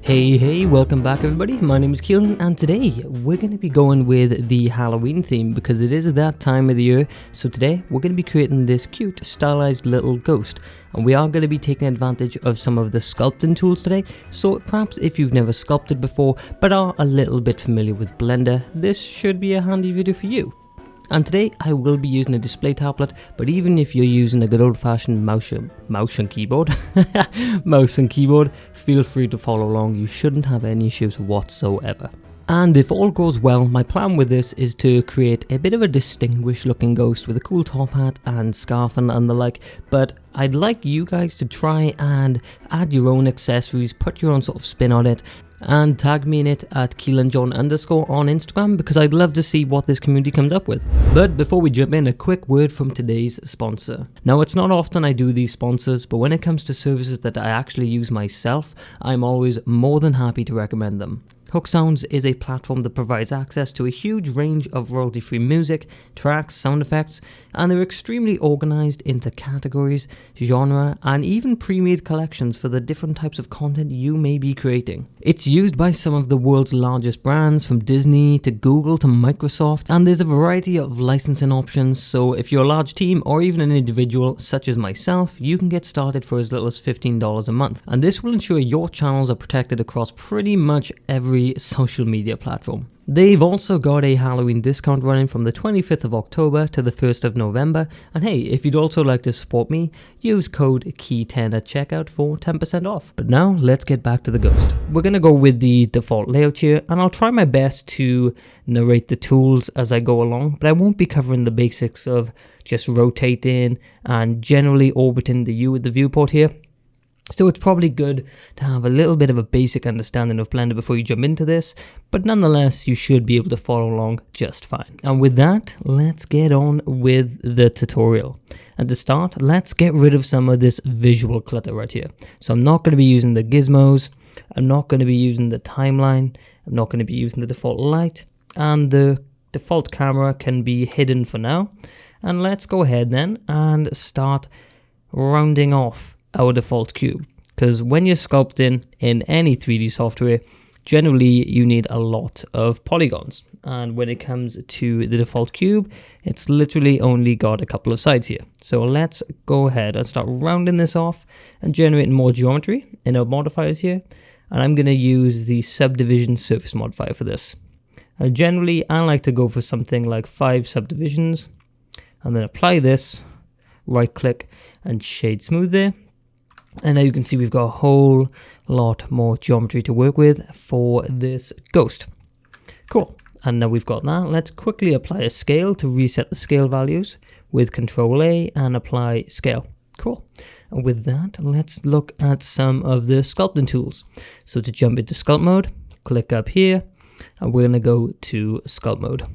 Hey, welcome back everybody. My name is Keelan and today we're going to be going with the Halloween theme because it is that time of the year. So today we're going to be creating this cute stylized little ghost, and we are going to be taking advantage of some of the sculpting tools today. So perhaps if you've never sculpted before but are a little bit familiar with Blender, this should be a handy video for you. And today I will be using a display tablet, but even if you're using a good old-fashioned mouse and keyboard, feel free to follow along. You shouldn't have any issues whatsoever. And if all goes well, my plan with this is to create a bit of a distinguished looking ghost with a cool top hat and scarf and the like, but I'd like you guys to try and add your own accessories, put your own sort of spin on it, and tag me in it at KeelanJohn_ on Instagram because I'd love to see what this community comes up with. But before we jump in, a quick word from today's sponsor. Now, it's not often I do these sponsors, but when it comes to services that I actually use myself, I'm always more than happy to recommend them. Hook Sounds is a platform that provides access to a huge range of royalty-free music, tracks, sound effects, and they're extremely organized into categories, genre, and even pre-made collections for the different types of content you may be creating. It's used by some of the world's largest brands, from Disney to Google to Microsoft, and there's a variety of licensing options, so if you're a large team or even an individual such as myself, you can get started for as little as $15 a month, and this will ensure your channels are protected across pretty much every social media platform. They've also got a Halloween discount running from the 25th of October to the 1st of November, and hey, if you'd also like to support me, use code KEY10 at checkout for 10% off. But now let's get back to the ghost. We're gonna go with the default layout here, and I'll try my best to narrate the tools as I go along, but I won't be covering the basics of just rotating and generally orbiting the viewport here. So it's probably good to have a little bit of a basic understanding of Blender before you jump into this, but nonetheless you should be able to follow along just fine. And with that, let's get on with the tutorial. And to start, let's get rid of some of this visual clutter right here. So I'm not going to be using the gizmos, I'm not going to be using the timeline, I'm not going to be using the default light, and the default camera can be hidden for now. And let's go ahead then and start rounding off our default cube, because when you're sculpting in any 3D software, generally you need a lot of polygons, and when it comes to the default cube, it's literally only got a couple of sides here. So let's go ahead and start rounding this off and generating more geometry in our modifiers here, and I'm going to use the subdivision surface modifier for this. Generally I like to go for something like 5 subdivisions and then apply this, right click and shade smooth there. And now you can see we've got a whole lot more geometry to work with for this ghost. Cool. And now we've got that, let's quickly apply a scale to reset the scale values with Control A and apply scale. Cool. And with that, let's look at some of the sculpting tools. So to jump into sculpt mode, click up here, and we're going to go to sculpt mode.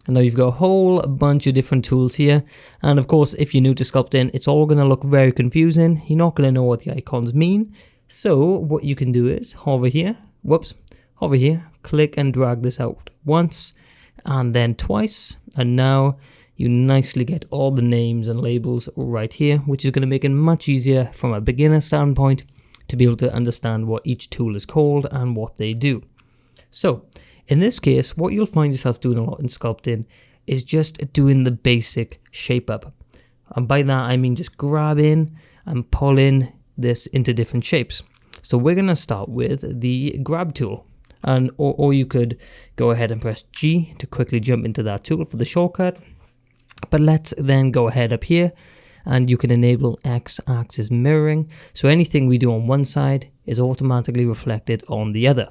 And now you've got a whole bunch of different tools here, and of course if you're new to sculpting, it's all going to look very confusing. You're not going to know what the icons mean, so what you can do is hover here, click and drag this out once and then twice, and now you nicely get all the names and labels right here, which is going to make it much easier from a beginner standpoint to be able to understand what each tool is called and what they do. So in this case, what you'll find yourself doing a lot in sculpting is just doing the basic shape up. And by that, I mean just grabbing and pulling this into different shapes. So we're going to start with the grab tool. And or you could go ahead and press G to quickly jump into that tool for the shortcut. But let's then go ahead up here and you can enable X-axis mirroring. So anything we do on one side is automatically reflected on the other.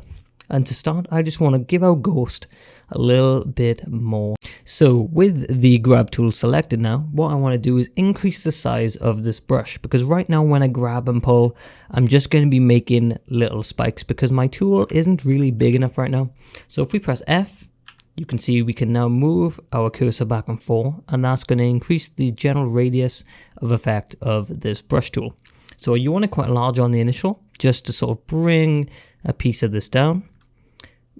And to start, I just want to give our ghost a little bit more. So with the grab tool selected now, what I want to do is increase the size of this brush, because right now when I grab and pull, I'm just going to be making little spikes because my tool isn't really big enough right now. So if we press F, you can see we can now move our cursor back and forth, and that's going to increase the general radius of effect of this brush tool. So you want it quite large on the initial, just to sort of bring a piece of this down.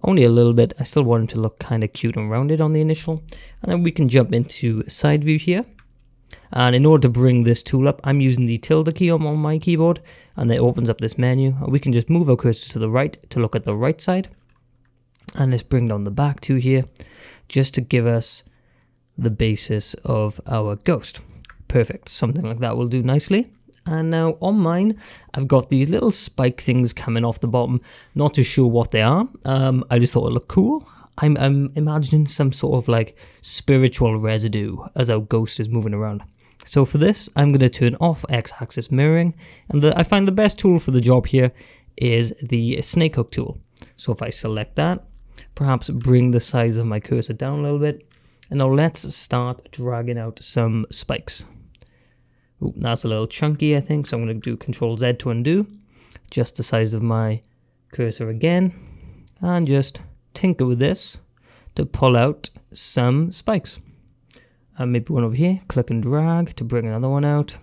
Only a little bit. I still want him to look kind of cute and rounded on the initial. And then we can jump into side view here. And in order to bring this tool up, I'm using the tilde key on my keyboard, and it opens up this menu. We can just move our cursor to the right to look at the right side. And let's bring down the back two here, just to give us the basis of our ghost. Perfect, something like that will do nicely. And now on mine, I've got these little spike things coming off the bottom. Not too sure what they are. I just thought it looked cool. I'm imagining some sort of like spiritual residue as our ghost is moving around. So for this, I'm going to turn off X-axis mirroring. And I find the best tool for the job here is the snake hook tool. So if I select that, perhaps bring the size of my cursor down a little bit. And now let's start dragging out some spikes. Ooh, that's a little chunky, I think. So I'm going to do Control Z to undo. Just the size of my cursor again. And just tinker with this to pull out some spikes. And maybe one over here. Click and drag to bring another one out.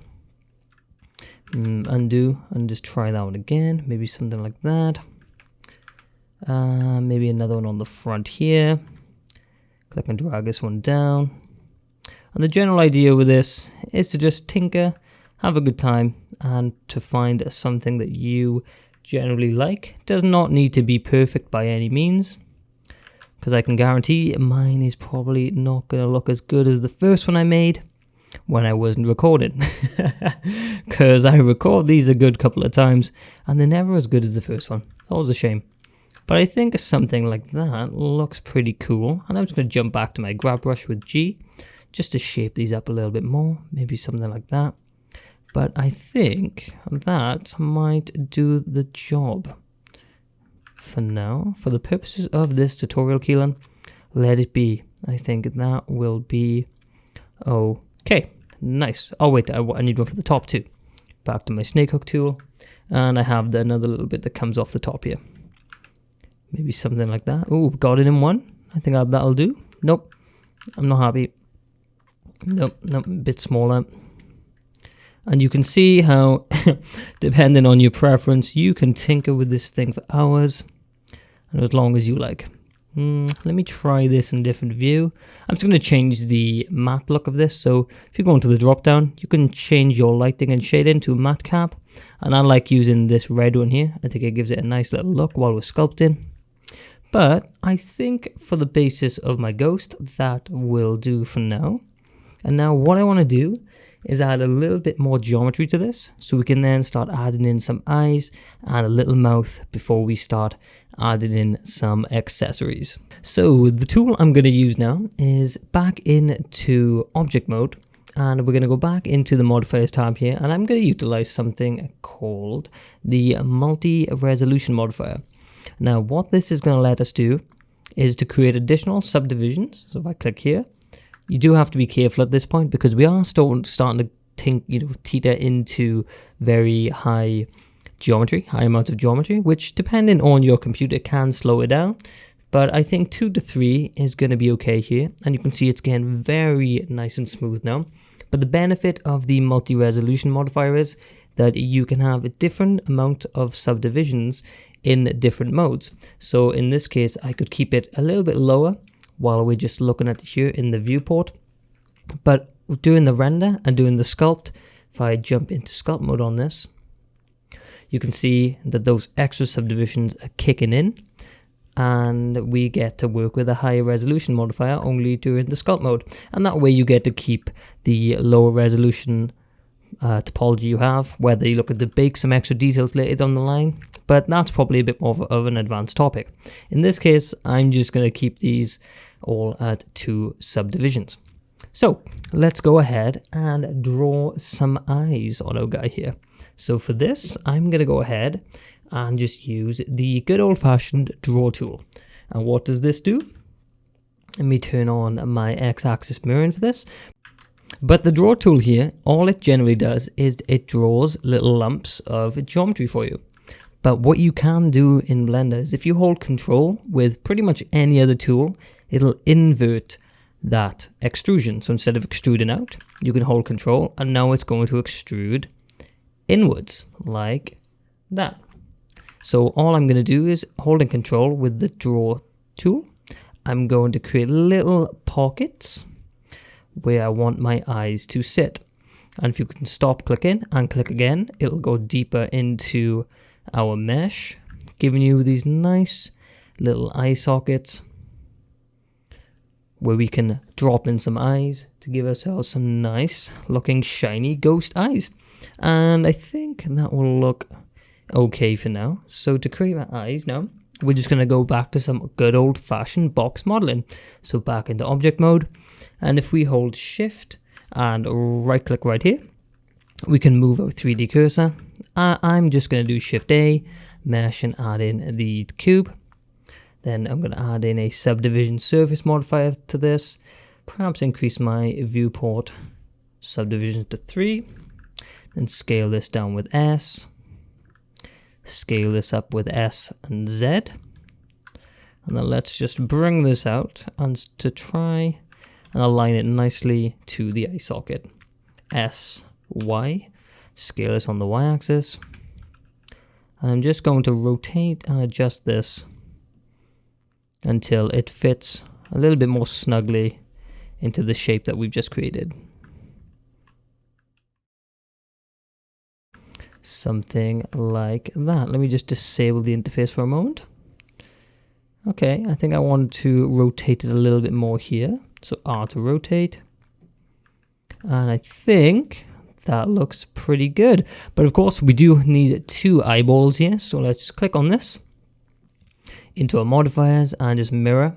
Undo and just try that one again. Maybe something like that. Maybe another one on the front here. Click and drag this one down. And the general idea with this is to just tinker, have a good time, and to find something that you generally like. It does not need to be perfect by any means, because I can guarantee mine is probably not going to look as good as the first one I made when I wasn't recording. Because I record these a good couple of times, and they're never as good as the first one. It's always a shame. But I think something like that looks pretty cool. And I'm just going to jump back to my grab brush with G, just to shape these up a little bit more. Maybe something like that. But I think that might do the job for now. For the purposes of this tutorial, Keelan, let it be. I think that will be okay. Nice. Oh wait, I need one for the top too. Back to my snake hook tool. And I have another little bit that comes off the top here. Maybe something like that. Oh, got it in one. I think that'll do. Nope. I'm not happy. Nope, a bit smaller. And you can see how, depending on your preference, you can tinker with this thing for hours. And as long as you like. Let me try this in a different view. I'm just going to change the matte look of this. So if you go into the drop down, you can change your lighting and shading to matte cap. And I like using this red one here. I think it gives it a nice little look while we're sculpting. But I think for the basis of my ghost, that will do for now. And now what I want to do is add a little bit more geometry to this, so we can then start adding in some eyes and a little mouth before we start adding in some accessories. So the tool I'm going to use now is back into object mode, and we're going to go back into the modifiers tab here, and I'm going to utilize something called the multi-resolution modifier. Now what this is going to let us do is to create additional subdivisions. So if I click here, you do have to be careful at this point because we are starting to teeter into very high amounts of geometry, which depending on your computer can slow it down. But I think 2 to 3 is going to be okay here. And you can see it's getting very nice and smooth now. But the benefit of the multi-resolution modifier is that you can have a different amount of subdivisions in different modes. So in this case, I could keep it a little bit lower while we're just looking at it here in the viewport. But doing the render and doing the sculpt, if I jump into sculpt mode on this, you can see that those extra subdivisions are kicking in, and we get to work with a higher resolution modifier only during the sculpt mode. And that way you get to keep the lower resolution topology you have, whether you look at to bake some extra details later down the line. But that's probably a bit more of an advanced topic. In this case, I'm just going to keep these all at 2 subdivisions. So let's go ahead and draw some eyes on our guy here. So for this, I'm going to go ahead and just use the good old-fashioned draw tool. And what does this do? Let me turn on my X-axis mirroring for this. But the draw tool here, all it generally does is it draws little lumps of geometry for you. But what you can do in Blender is if you hold Control with pretty much any other tool, it'll invert that extrusion. So instead of extruding out, you can hold Control, and now it's going to extrude inwards like that. So all I'm going to do is holding Control with the Draw tool, I'm going to create little pockets where I want my eyes to sit. And if you can stop clicking and click again, it'll go deeper into our mesh, giving you these nice little eye sockets where we can drop in some eyes to give ourselves some nice looking shiny ghost eyes. And I think that will look okay for now. So to create my eyes now, we're just going to go back to some good old fashioned box modeling. So back into object mode, and if we hold shift and right click right here, we can move our 3D cursor. I'm just going to do shift A, mesh, and add in the cube. Then I'm going to add in a subdivision surface modifier to this, perhaps increase my viewport subdivision to 3, then scale this down with S, scale this up with S and Z, and then let's just bring this out and to try and align it nicely to the eye socket. S, Y, scale this on the Y axis, and I'm just going to rotate and adjust this until it fits a little bit more snugly into the shape that we've just created. Something like that. Let me just disable the interface for a moment. Okay, I think I want to rotate it a little bit more here. So R to rotate. And I think that looks pretty good. But of course, we do need 2 eyeballs here. So let's click on this into our modifiers and just mirror.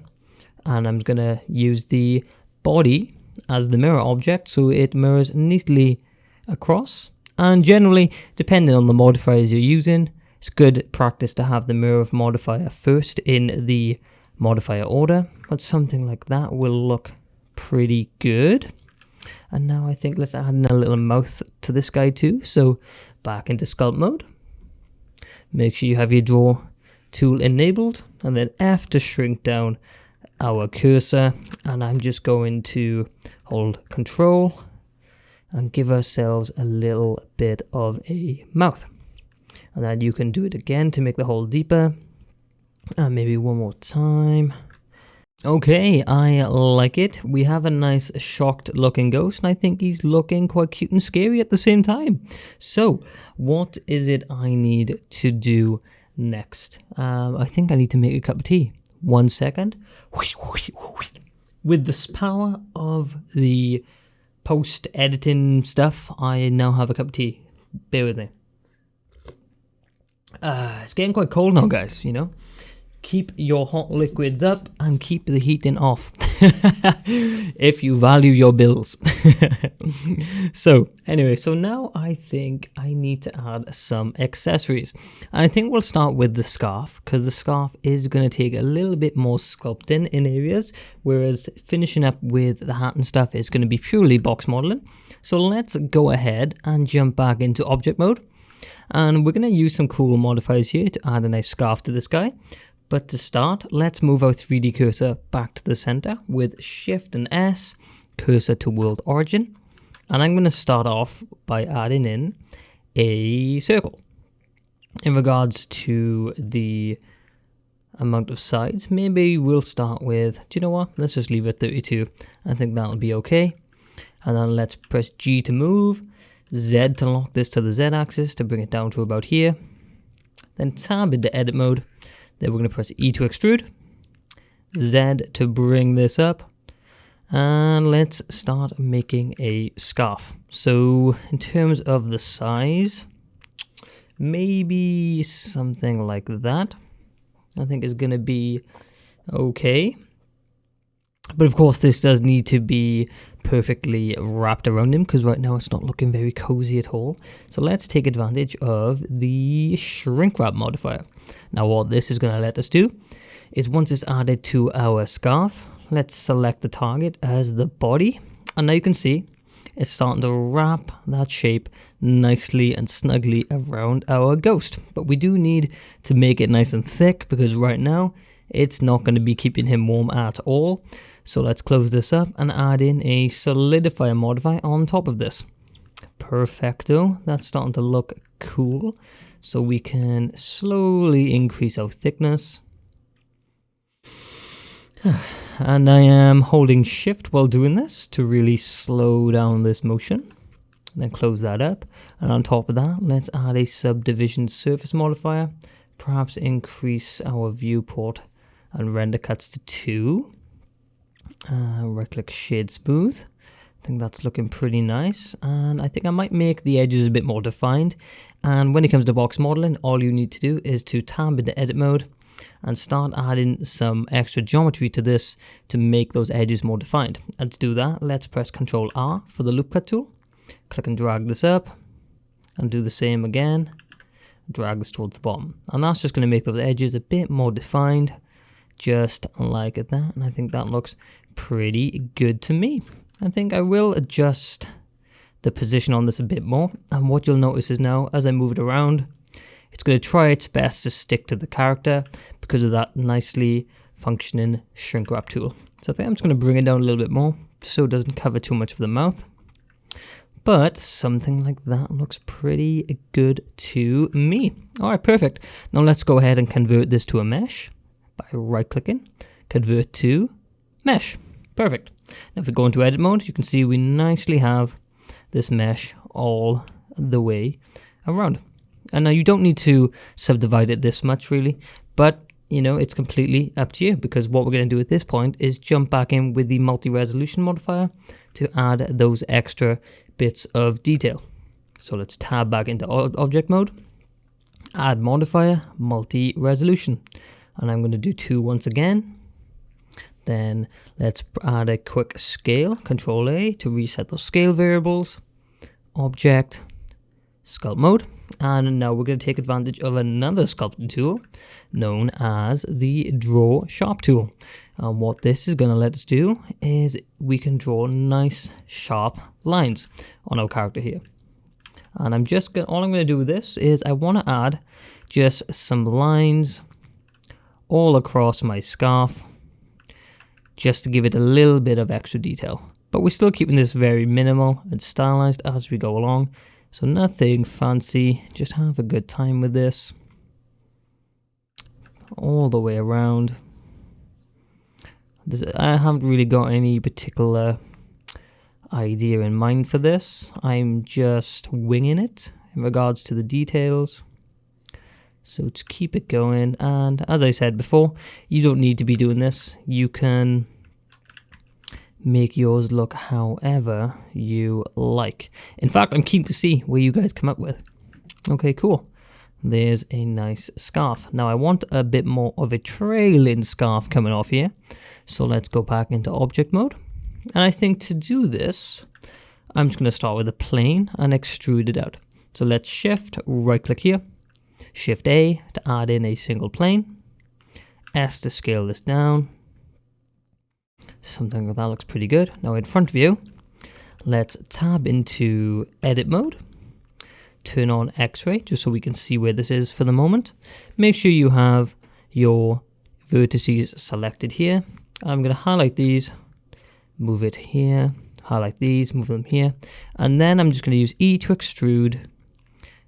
And I'm going to use the body as the mirror object so it mirrors neatly across. And generally, depending on the modifiers you're using, it's good practice to have the mirror modifier first in the modifier order. But something like that will look pretty good. And now I think let's add in a little mouth to this guy too. So back into sculpt mode. Make sure you have your draw tool enabled, and then F to shrink down our cursor. And I'm just going to hold Control and give ourselves a little bit of a mouth. And then you can do it again to make the hole deeper. And maybe one more time. Okay, I like it. We have a nice shocked looking ghost, and I think he's looking quite cute and scary at the same time. So what is it I need to do next? I think I need to make a cup of tea. 1 second. With the power of the post-editing stuff, I now have a cup of tea. Bear with me. It's getting quite cold now, guys, you know. Keep your hot liquids up and keep the heating off if you value your bills. So anyway, so now I think I need to add some accessories. And I think we'll start with the scarf, because the scarf is going to take a little bit more sculpting in areas, whereas finishing up with the hat and stuff is going to be purely box modeling. So let's go ahead and jump back into object mode. And we're going to use some cool modifiers here to add a nice scarf to this guy. But to start, let's move our 3D cursor back to the center with Shift and S, cursor to world origin. And I'm going to start off by adding in a circle. In regards to the amount of sides, maybe we'll start with, do you know what? Let's just leave it 32. I think that'll be okay. And then let's press G to move, Z to lock this to the Z axis to bring it down to about here. Then tab into edit mode. Then we're going to press E to extrude, Z to bring this up, and let's start making a scarf. So in terms of the size, maybe something like that, I think is going to be okay. But of course, this does need to be perfectly wrapped around him, because right now it's not looking very cozy at all. So let's take advantage of the shrink wrap modifier. Now what this is going to let us do is, once it's added to our scarf, let's select the target as the body. And now you can see it's starting to wrap that shape nicely and snugly around our ghost. But we do need to make it nice and thick, because right now it's not going to be keeping him warm at all. So let's close this up and add in a solidifier modifier on top of this. Perfecto. That's starting to look cool. So we can slowly increase our thickness. and I am holding shift while doing this to really slow down this motion. Then close that up, and on top of that, let's add a subdivision surface modifier. Perhaps increase our viewport and render cuts to 2. Right click shade smooth. I think that's looking pretty nice, and I think I might make the edges a bit more defined. And when it comes to box modeling, all you need to do is to tab into edit mode and start adding some extra geometry to this to make those edges more defined. And to do that, let's press Ctrl R for the loop cut tool. Click and drag this up, and do the same again. Drag this towards the bottom, and that's just going to make those edges a bit more defined, just like that. And I think that looks pretty good to me. I think I will adjust the position on this a bit more, and what you'll notice is now as I move it around, it's going to try its best to stick to the character because of that nicely functioning shrink wrap tool. So I think I'm just going to bring it down a little bit more so it doesn't cover too much of the mouth. But something like that looks pretty good to me. All right, perfect. Now let's go ahead and convert this to a mesh by right-clicking, convert to mesh. Perfect. Now if we go into edit mode, you can see we nicely have this mesh all the way around. And now you don't need to subdivide it this much really, but you know, it's completely up to you, because what we're going to do at this point is jump back in with the multi-resolution modifier to add those extra bits of detail. So let's tab back into object mode, add modifier, multi-resolution, and I'm going to do 2 once again. Then let's add a quick scale, Control A to reset those scale variables, object, sculpt mode. And now we're going to take advantage of another sculpting tool known as the draw sharp tool. And what this is going to let us do is we can draw nice sharp lines on our character here. And all I'm going to do with this is I want to add just some lines all across my scarf, just to give it a little bit of extra detail. But we're still keeping this very minimal and stylized as we go along. So nothing fancy, just have a good time with this. All the way around. I haven't really got any particular idea in mind for this. I'm just winging it in regards to the details. So let's keep it going. And as I said before, you don't need to be doing this. You can make yours look however you like. In fact, I'm keen to see where you guys come up with. Okay, cool. There's a nice scarf. Now I want a bit more of a trailing scarf coming off here. So let's go back into object mode. And I think to do this, I'm just going to start with a plane and extrude it out. So let's shift, right click here, shift A to add in a single plane, S to scale this down. Something like that looks pretty good. Now in front view, let's tab into edit mode, turn on X-ray just so we can see where this is for the moment. Make sure you have your vertices selected here. I'm going to highlight these, move it here, highlight these, move them here, and then I'm just going to use E to extrude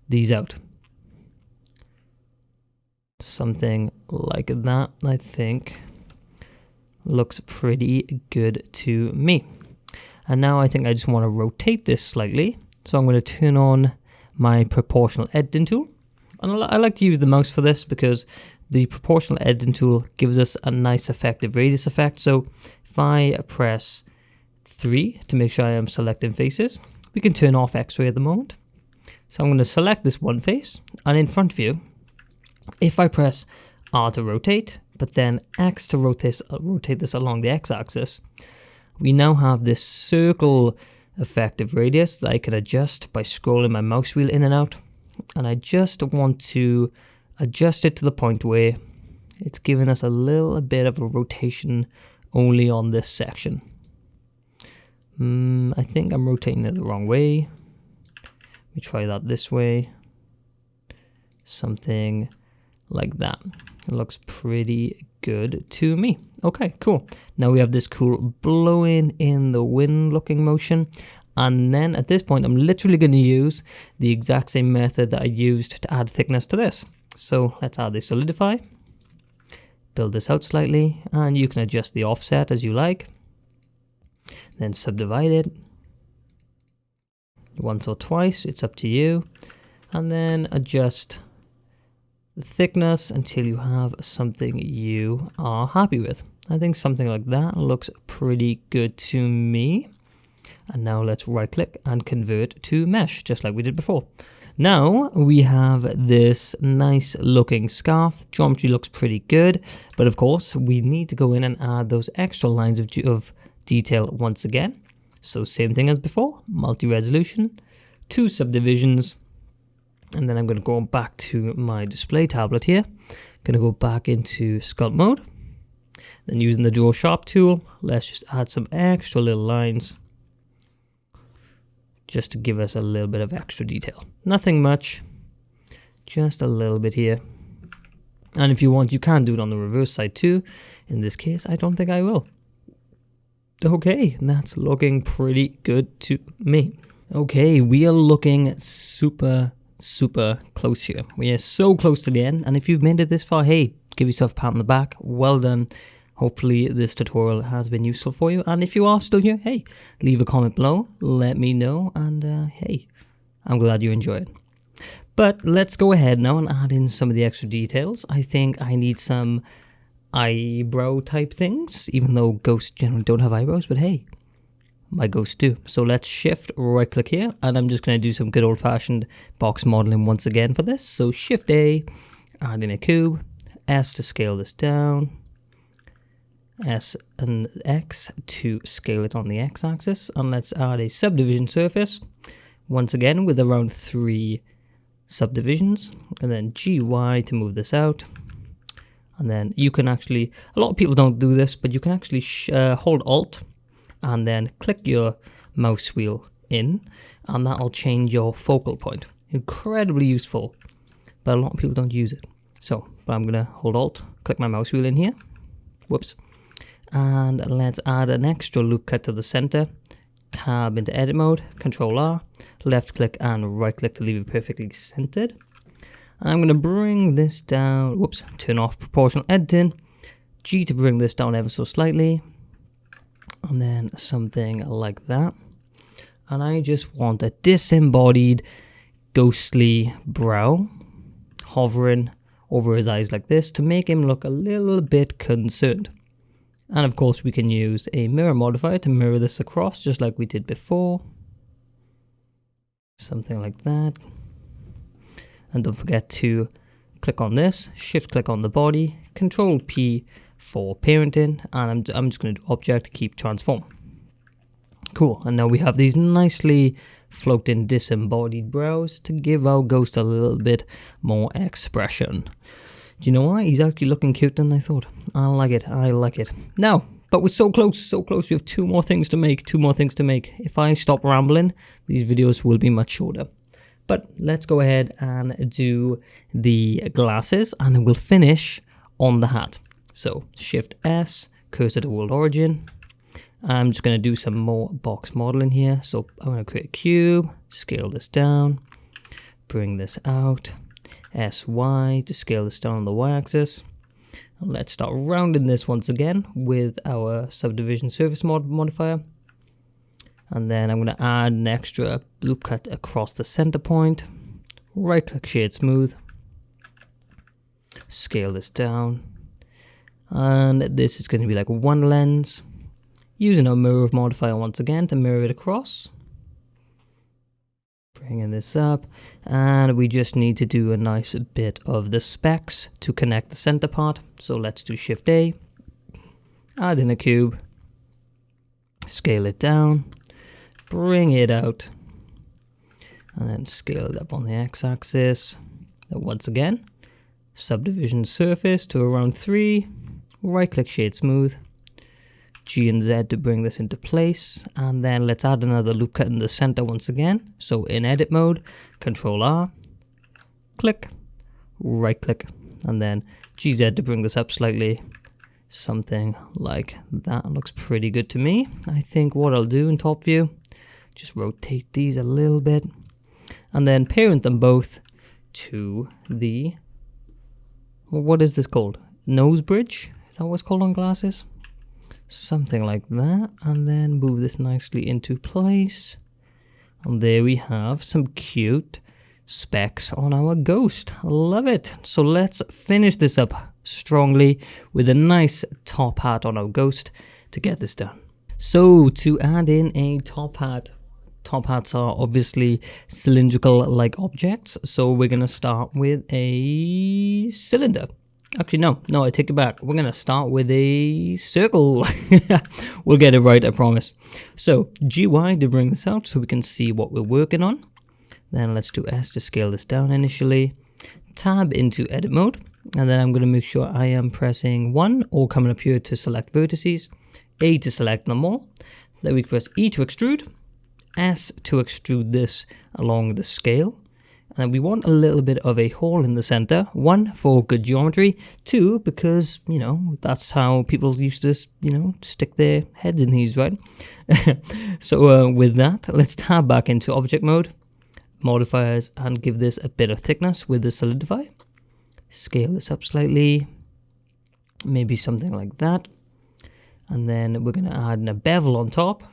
these out. Something like that, I think. Looks pretty good to me. And now I think I just want to rotate this slightly. So I'm going to turn on my proportional editing tool. And I like to use the mouse for this because the proportional editing tool gives us a nice effective radius effect. So if I press 3 to make sure I am selecting faces, we can turn off X-ray at the moment. So I'm going to select this one face, and in front view, if I press R to rotate, but then X to rotate this along the X-axis, we now have this circle effective radius that I can adjust by scrolling my mouse wheel in and out. And I just want to adjust it to the point where it's giving us a little bit of a rotation only on this section. I think I'm rotating it the wrong way. Let me try that this way. Something like that. It looks pretty good to me. Okay, cool. Now we have this cool blowing in the wind looking motion. And then at this point, I'm literally going to use the exact same method that I used to add thickness to this. So let's add the solidify, build this out slightly, and you can adjust the offset as you like. Then subdivide it once or twice, it's up to you. And then adjust the thickness until you have something you are happy with. I think something like that looks pretty good to me. And now let's right click and convert to mesh, just like we did before. Now we have this nice looking scarf. Geometry looks pretty good, but of course we need to go in and add those extra lines of detail once again. So same thing as before, multi-resolution, 2 subdivisions, and then I'm going to go back to my display tablet here. Going to go back into sculpt mode. Then using the draw sharp tool, let's just add some extra little lines just to give us a little bit of extra detail. Nothing much, just a little bit here. And if you want, you can do it on the reverse side too. In this case, I don't think I will. Okay, that's looking pretty good to me. Okay, we are looking super close here. We are so close to the end, and if you've made it this far, hey, give yourself a pat on the back. Well done. Hopefully this tutorial has been useful for you, and if you are still here, hey, leave a comment below, let me know, and hey, I'm glad you enjoyed. But let's go ahead now and add in some of the extra details. I think I need some eyebrow type things, even though ghosts generally don't have eyebrows, but hey, my ghosts do. So let's shift right click here, and I'm just going to do some good old-fashioned box modeling once again for this. So shift A, add in a cube, S to scale this down, S and X to scale it on the X axis, and let's add a subdivision surface once again with around 3 subdivisions, and then GY to move this out. And then you can actually, a lot of people don't do this, but you can actually hold Alt and then click your mouse wheel in, and that'll change your focal point. Incredibly useful, but a lot of people don't use it. So, but I'm gonna hold Alt, click my mouse wheel in here, whoops, and let's add an extra loop cut to the center. Tab into edit mode, Control R, left click and right click to leave it perfectly centered. And I'm going to bring this down, whoops, turn off proportional editing, G to bring this down ever so slightly, and then something like that. And I just want a disembodied, ghostly brow hovering over his eyes like this to make him look a little bit concerned. And of course we can use a mirror modifier to mirror this across just like we did before. Something like that. And don't forget to click on this, shift click on the body, Control P for parenting, and I'm just going to do object, keep transform. Cool, and now we have these nicely floating disembodied brows to give our ghost a little bit more expression. Do you know what? He's actually looking cuter than I thought. I like it, I like it. Now, but we're so close, we have 2 more things to make, If I stop rambling, these videos will be much shorter. But let's go ahead and do the glasses, and then we'll finish on the hat. So Shift S, cursor to world origin. I'm just going to do some more box modeling here. So I'm going to create a cube, scale this down, bring this out, SY to scale this down on the Y axis. And let's start rounding this once again with our subdivision surface modifier. And then I'm going to add an extra loop cut across the center point. Right click, shade smooth. Scale this down. And this is going to be like 1 lens. Using our mirror modifier once again to mirror it across. Bringing this up. And we just need to do a nice bit of the specs to connect the center part. So let's do Shift A. Add in a cube. Scale it down. Bring it out, and then scale it up on the x-axis. Once again, subdivision surface to around 3, right click shade smooth, G and Z to bring this into place, and then let's add another loop cut in the center once again. So in edit mode, Control R, click, right click, and then GZ to bring this up slightly. Something like that looks pretty good to me. I think what I'll do in top view, just rotate these a little bit and then parent them both to the, what is this called? nose bridge. Is that what's called on glasses? Something like that. And then move this nicely into place. And there we have some cute specs on our ghost. I love it. So let's finish this up strongly with a nice top hat on our ghost to get this done. So to add in a top hats are obviously cylindrical like objects, so we're going to start with a cylinder. Actually no, I take it back. We're going to start with a circle. We'll get it right, I promise. So GY to bring this out so we can see what we're working on. Then let's do S to scale this down initially. Tab into edit mode, and then I'm going to make sure I am pressing 1 or coming up here to select vertices, A to select them all. Then we press E to extrude, S to extrude this along the scale. And then we want a little bit of a hole in the center. 1 for good geometry, 2 because, you know, that's how people used to, you know, stick their heads in these, right? So with that, let's tab back into object mode, modifiers, and give this a bit of thickness with the solidify. Scale this up slightly, maybe something like that. And then we're going to add a bevel on top.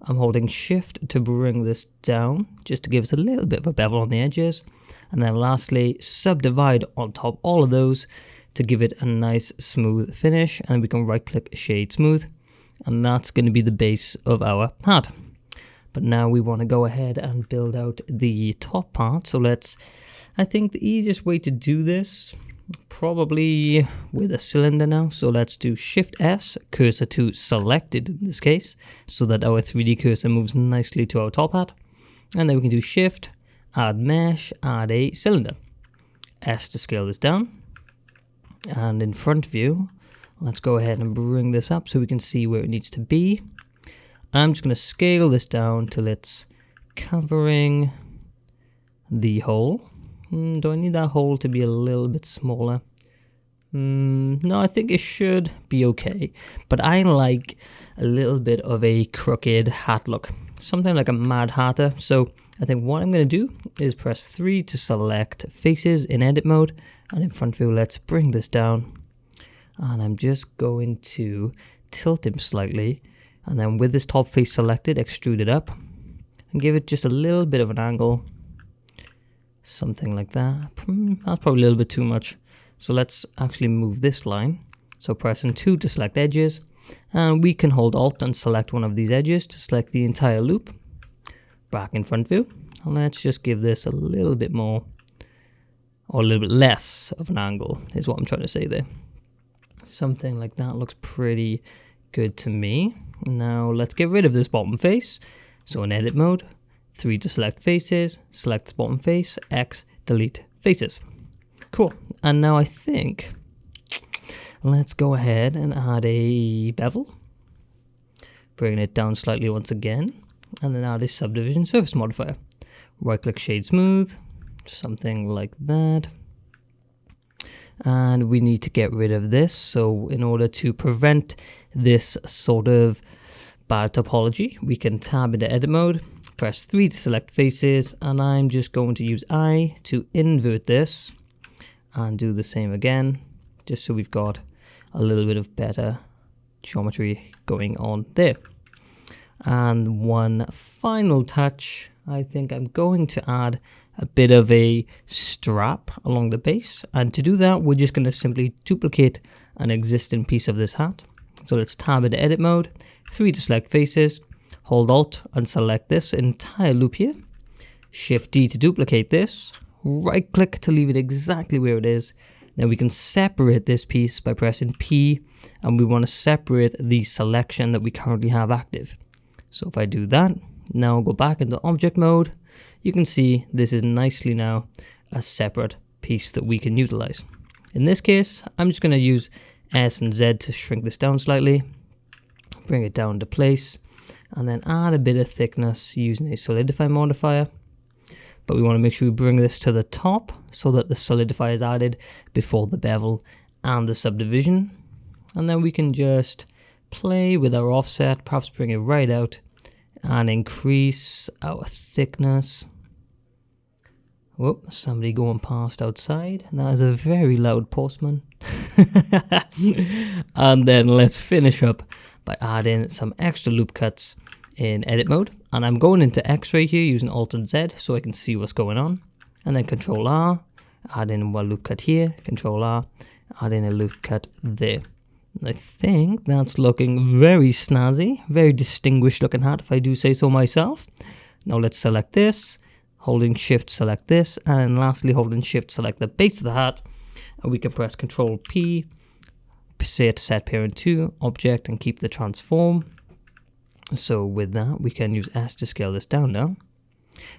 I'm holding shift to bring this down, just to give us a little bit of a bevel on the edges. And then lastly, subdivide on top all of those to give it a nice smooth finish. And we can right click shade smooth. And that's going to be the base of our hat. But now we want to go ahead and build out the top part. So I think the easiest way to do this, probably with a cylinder now. So let's do Shift S, cursor to selected in this case, so that our 3D cursor moves nicely to our top hat. And then we can do Shift, add mesh, add a cylinder. S to scale this down. And in front view, let's go ahead and bring this up so we can see where it needs to be. I'm just going to scale this down till it's covering the hole. Do I need that hole to be a little bit smaller? No, I think it should be okay. But I like a little bit of a crooked hat look. Something like a Mad Hatter. So I think what I'm going to do is press 3 to select faces in edit mode. And in front view, let's bring this down. And I'm just going to tilt him slightly. And then with this top face selected, extrude it up. And give it just a little bit of an angle. Something like that. That's probably a little bit too much. So let's actually move this line. So pressing 2 to select edges. And we can hold Alt and select one of these edges to select the entire loop. Back in front view. And let's just give this a little bit more, or a little bit less of an angle, is what I'm trying to say there. Something like that looks pretty good to me. Now let's get rid of this bottom face. So in edit mode, 3 to select faces, select this bottom face, X, delete faces. Cool. And now I think, let's go ahead and add a bevel. Bring it down slightly once again. And then add a subdivision surface modifier. Right click shade smooth, something like that. And we need to get rid of this. So in order to prevent this sort of bad topology, we can tab into edit mode, press 3 to select faces, and I'm just going to use I to invert this and do the same again, just so we've got a little bit of better geometry going on there. And one final touch, I think I'm going to add a bit of a strap along the base. And to do that, we're just going to simply duplicate an existing piece of this hat. So let's tab into edit mode, 3 to select faces, hold Alt and select this entire loop here. Shift D to duplicate this, right click to leave it exactly where it is. Then we can separate this piece by pressing P, and we want to separate the selection that we currently have active. So if I do that, now I'll go back into object mode. You can see this is nicely now a separate piece that we can utilize. In this case, I'm just going to use S and Z to shrink this down slightly, bring it down to place, and then add a bit of thickness using a solidify modifier. But we want to make sure we bring this to the top so that the solidify is added before the bevel and the subdivision. And then we can just play with our offset, perhaps bring it right out and increase our thickness. Whoop, somebody going past outside. That is a very loud postman. And then let's finish up by adding some extra loop cuts in edit mode. And I'm going into X-ray here using Alt and Z so I can see what's going on. And then Control R, add in one loop cut here, Control R, add in a loop cut there. I think that's looking very snazzy, very distinguished looking hat if I do say so myself. Now let's select this, holding shift select this, and lastly holding shift select the base of the hat, and we can press Control P, set parent to object and keep the transform. So with that we can use S to scale this down now,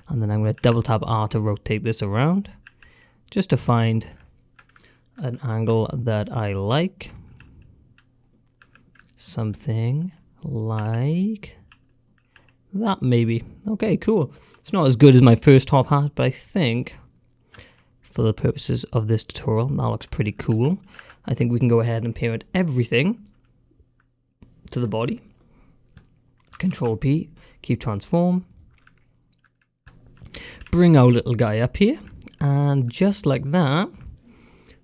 and then I'm going to double tap R to rotate this around just to find an angle that I like. Something like that maybe. Okay, cool. It's not as good as my first top hat, but I think for the purposes of this tutorial that looks pretty cool. I think we can go ahead and parent everything to the body. Control P, keep transform. Bring our little guy up here, and just like that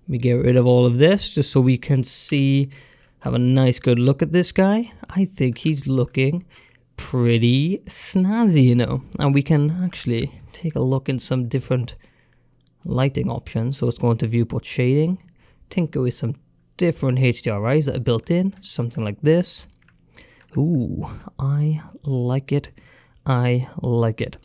we get rid of all of this just so we can see, have a nice good look at this guy. I think he's looking pretty snazzy, you know. And we can actually take a look in some different lighting options. So let's go into viewport shading, tinker with some different HDRIs that are built in, something like this. Ooh, I like it. I like it.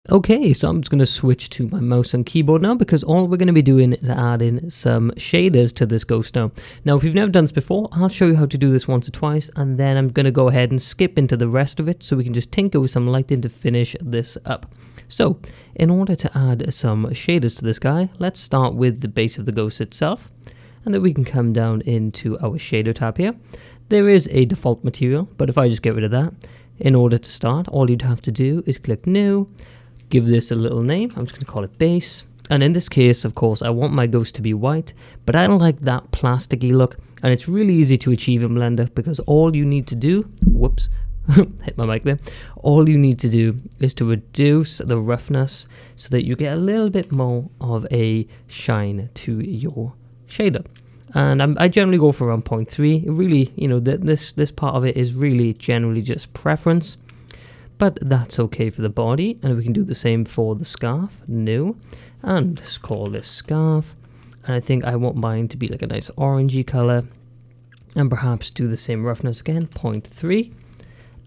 Okay, so I'm just going to switch to my mouse and keyboard now, because all we're going to be doing is adding some shaders to this ghost now. Now, if you've never done this before, I'll show you how to do this once or twice, and then I'm going to go ahead and skip into the rest of it so we can just tinker with some lighting to finish this up. So, in order to add some shaders to this guy, let's start with the base of the ghost itself, and then we can come down into our shader tab here. There is a default material, but if I just get rid of that, in order to start, all you'd have to do is click New, give this a little name. I'm just going to call it base. And in this case, of course, I want my ghost to be white, but I don't like that plasticky look. And it's really easy to achieve in Blender, because all you need to do, whoops, hit my mic there. All you need to do is to reduce the roughness so that you get a little bit more of a shine to your shader. And I generally go for around 0.3. It really, you know, this part of it is really generally just preference. But that's okay for the body, and we can do the same for the scarf. New, and let's call this scarf. And I think I want mine to be like a nice orangey color, and perhaps do the same roughness again, 0.3.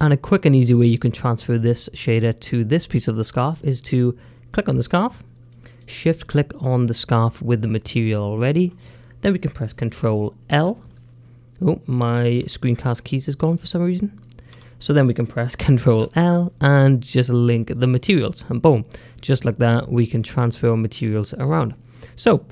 And a quick and easy way you can transfer this shader to this piece of the scarf is to click on the scarf, shift click on the scarf with the material already. Then we can press Control L. Oh, my screencast keys is gone for some reason. So then we can press Control L and just link the materials, and boom, just like that we can transfer materials around. So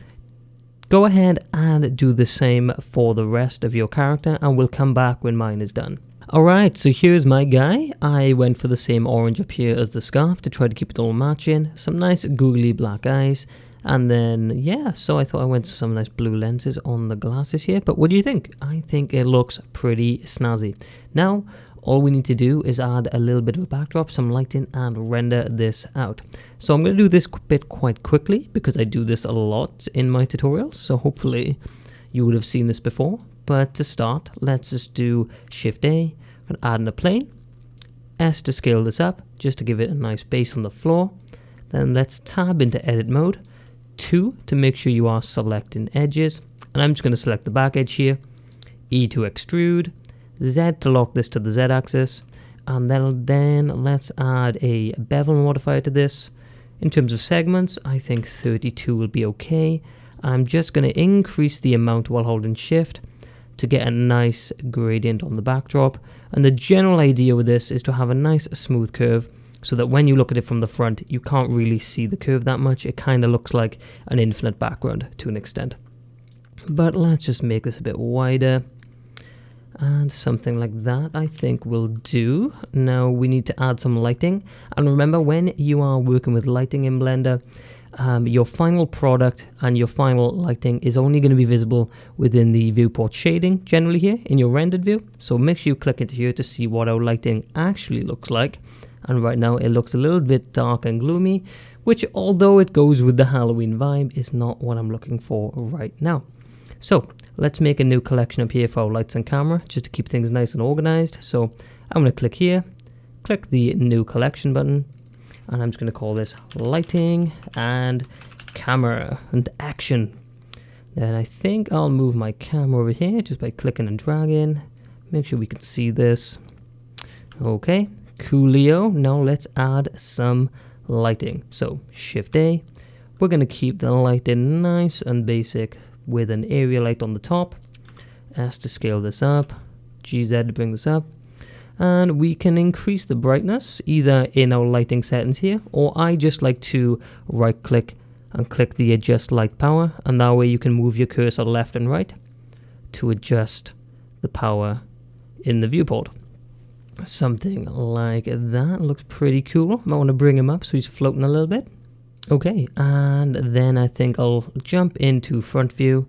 go ahead and do the same for the rest of your character, and we'll come back when mine is done. Alright, so here's my guy. I went for the same orange up here as the scarf to try to keep it all matching. Some nice googly black eyes. And then, yeah, so I thought I went to some nice blue lenses on the glasses here. But what do you think? I think it looks pretty snazzy. Now, all we need to do is add a little bit of a backdrop, some lighting, and render this out. So I'm going to do this bit quite quickly, because I do this a lot in my tutorials. So hopefully you would have seen this before. But to start, let's just do Shift A and add in a plane. S to scale this up, just to give it a nice base on the floor. Then let's tab into edit mode. 2 to make sure you are selecting edges, and I'm just going to select the back edge here. E to extrude, Z to lock this to the Z axis, and then let's add a bevel modifier to this. In terms of segments, I think 32 will be okay. I'm just going to increase the amount while holding shift to get a nice gradient on the backdrop, and the general idea with this is to have a nice smooth curve, so that when you look at it from the front, you can't really see the curve that much. It kind of looks like an infinite background to an extent. But let's just make this a bit wider. And something like that I think will do. Now we need to add some lighting. And remember, when you are working with lighting in Blender, your final product and your final lighting is only going to be visible within the viewport shading, generally here in your rendered view. So make sure you click into here to see what our lighting actually looks like. And right now it looks a little bit dark and gloomy, which, although it goes with the Halloween vibe, is not what I'm looking for right now. So let's make a new collection up here for our lights and camera, just to keep things nice and organized. So I'm going to click here, click the new collection button, and I'm just going to call this lighting and camera and action. Then I think I'll move my camera over here just by clicking and dragging. Make sure we can see this. Okay, coolio. Now let's add some lighting. So Shift A. We're going to keep the lighting nice and basic with an area light on the top. S to scale this up. GZ to bring this up. And we can increase the brightness either in our lighting settings here, or I just like to right click and click the adjust light power, and that way you can move your cursor left and right to adjust the power in the viewport. Something like that looks pretty cool. I want to bring him up so he's floating a little bit. Okay, and then I think I'll jump into front view,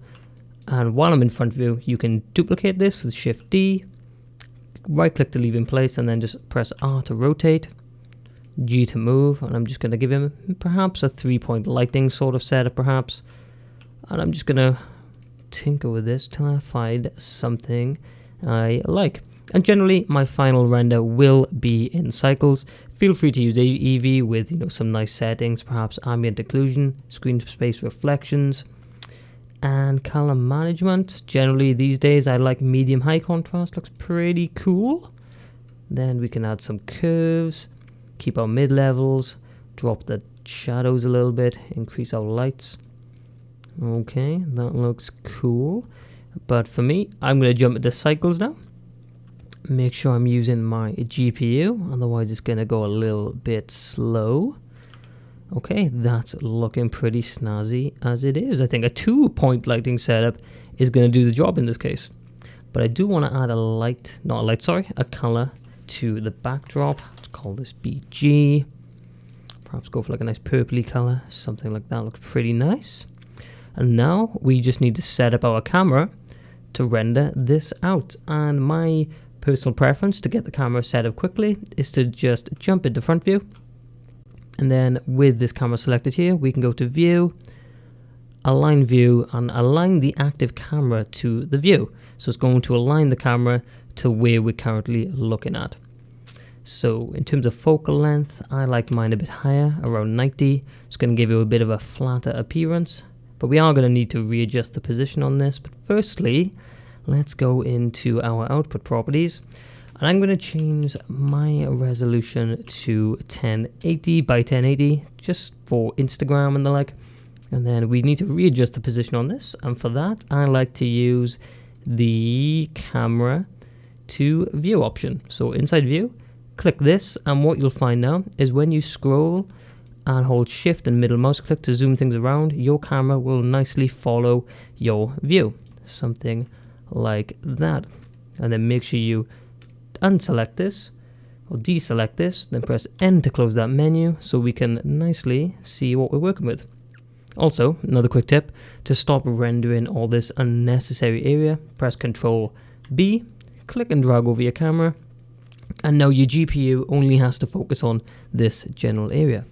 and while I'm in front view you can duplicate this with Shift D, right click to leave in place, and then just press R to rotate, G to move, and I'm just going to give him perhaps a 3-point lighting sort of setup perhaps, and I'm just going to tinker with this till I find something I like. And generally my final render will be in cycles. Feel free to use Eevee with some nice settings, perhaps ambient occlusion, screen space reflections, and color management. Generally these days I like medium high contrast, looks pretty cool. Then we can add some curves, keep our mid levels, drop the shadows a little bit, increase our lights. Okay, that looks cool. But for me, I'm going to jump into cycles now. Make sure I'm using my GPU, otherwise it's going to go a little bit slow. Okay, that's looking pretty snazzy as it is. I think a 2-point lighting setup is going to do the job in this case. But I do want to add a color to the backdrop. Let's call this BG. Perhaps go for like a nice purpley color, something like that looks pretty nice. And now we just need to set up our camera to render this out. And my personal preference to get the camera set up quickly is to just jump into front view, and then with this camera selected here we can go to view, align view, and align the active camera to the view. So it's going to align the camera to where we're currently looking at. So in terms of focal length, I like mine a bit higher, around 90. It's going to give you a bit of a flatter appearance, but we are going to need to readjust the position on this. But firstly, let's go into our output properties, and I'm going to change my resolution to 1080 by 1080 just for Instagram and the like. And then we need to readjust the position on this, and for that I like to use the camera to view option. So inside view, click this, and what you'll find now is when you scroll and hold shift and middle mouse click to zoom things around, your camera will nicely follow your view, something like that. And then make sure you unselect this or deselect this, then press N to close that menu so we can nicely see what we're working with. Also, another quick tip, to stop rendering all this unnecessary area, press Ctrl B, click and drag over your camera, and now your GPU only has to focus on this general area.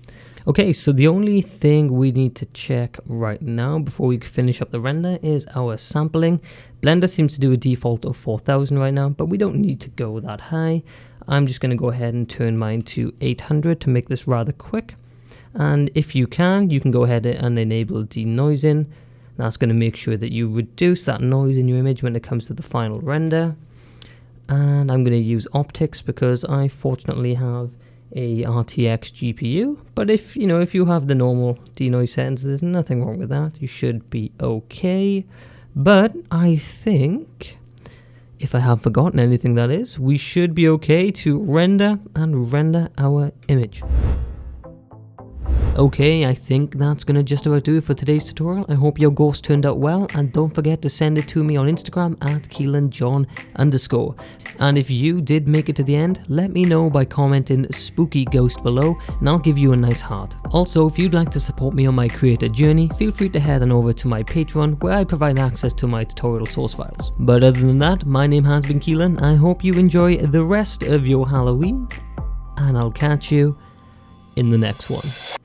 Okay, so the only thing we need to check right now before we finish up the render is our sampling. Blender seems to do a default of 4000 right now, but we don't need to go that high. I'm just going to go ahead and turn mine to 800 to make this rather quick. And if you can go ahead and enable denoising. That's going to make sure that you reduce that noise in your image when it comes to the final render. And I'm going to use optics because I fortunately have a RTX GPU, but if you have the normal denoise settings, there's nothing wrong with that. You should be okay. But I think, if I have forgotten anything, that is, we should be okay to render our image. Okay, I think that's going to just about do it for today's tutorial. I hope your ghost turned out well, and don't forget to send it to me on Instagram at KeelanJohn_. And if you did make it to the end, let me know by commenting spooky ghost below, and I'll give you a nice heart. Also, if you'd like to support me on my creator journey, feel free to head on over to my Patreon, where I provide access to my tutorial source files. But other than that, my name has been Keelan. I hope you enjoy the rest of your Halloween, and I'll catch you in the next one.